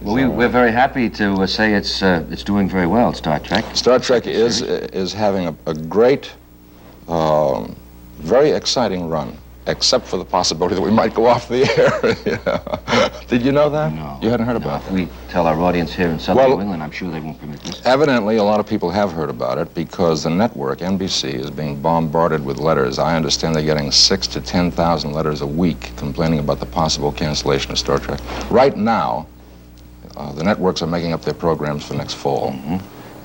Well, we're very happy to say it's doing very well, Star Trek. Star Trek is having a great, very exciting run, except for the possibility that we might go off the air. Yeah. Did you know that? No. You hadn't heard about it? We tell our audience here in southern New England, I'm sure they won't permit this. Evidently, a lot of people have heard about it because the network, NBC, is being bombarded with letters. I understand they're getting 6,000 to 10,000 letters a week complaining about the possible cancellation of Star Trek. Right now, the networks are making up their programs for next fall. Mm-hmm.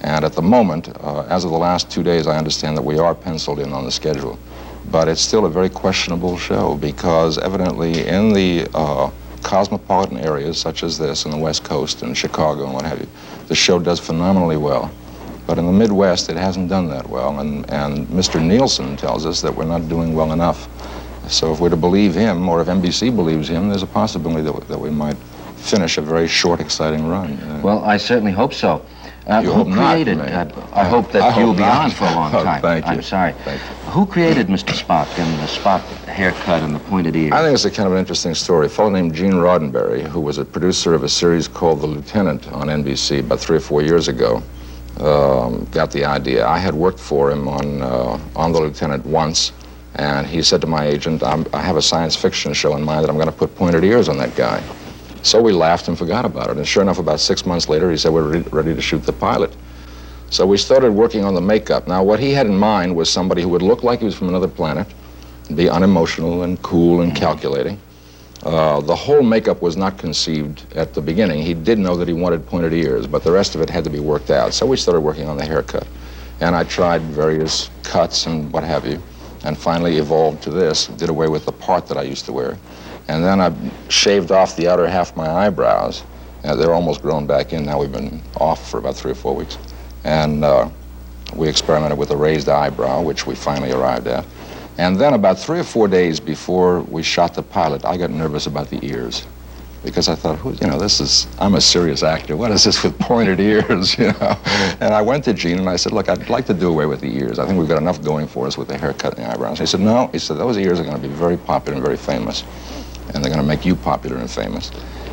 And at the moment, as of the last 2 days, I understand that we are penciled in on the schedule. But it's still a very questionable show because evidently in the cosmopolitan areas such as this, in the West Coast and Chicago and what have you, the show does phenomenally well. But in the Midwest, it hasn't done that well. And Mr. Nielsen tells us that we're not doing well enough. So if we're to believe him, or if NBC believes him, there's a possibility that we might finish a very short, exciting run. Well, I certainly hope so. You hope not, I hope that you'll be on for a long time. Thank you. I'm sorry. Thank you. Who created Mr. Spock and the Spock haircut and the pointed ears? I think it's a kind of an interesting story. A fellow named Gene Roddenberry, who was a producer of a series called The Lieutenant on NBC about 3 or 4 years ago, got the idea. I had worked for him on The Lieutenant once, and he said to my agent, I have a science fiction show in mind that I'm going to put pointed ears on that guy. So we laughed and forgot about it. And sure enough, about 6 months later, he said, we're ready to shoot the pilot. So we started working on the makeup. Now, what he had in mind was somebody who would look like he was from another planet, be unemotional and cool and calculating. The whole makeup was not conceived at the beginning. He did know that he wanted pointed ears, but the rest of it had to be worked out. So we started working on the haircut. And I tried various cuts and what have you, and finally evolved to this, did away with the part that I used to wear. And then I shaved off the outer half of my eyebrows. They're almost grown back in. Now we've been off for about 3 or 4 weeks. And we experimented with a raised eyebrow, which we finally arrived at. And then about 3 or 4 days before we shot the pilot, I got nervous about the ears. Because I thought, I'm a serious actor. What is this with pointed ears, And I went to Gene and I said, look, I'd like to do away with the ears. I think we've got enough going for us with the haircut and the eyebrows. He said, no. He said, those ears are going to be very popular and very famous. And they're going to make you popular and famous.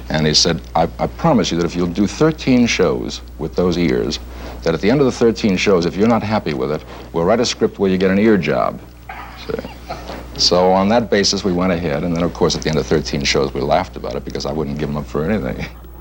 And he said, I promise you that if you'll do 13 shows with those ears, that at the end of the 13 shows, if you're not happy with it, we'll write a script where you get an ear job. So on that basis, we went ahead. And then, of course, at the end of 13 shows, we laughed about it because I wouldn't give them up for anything.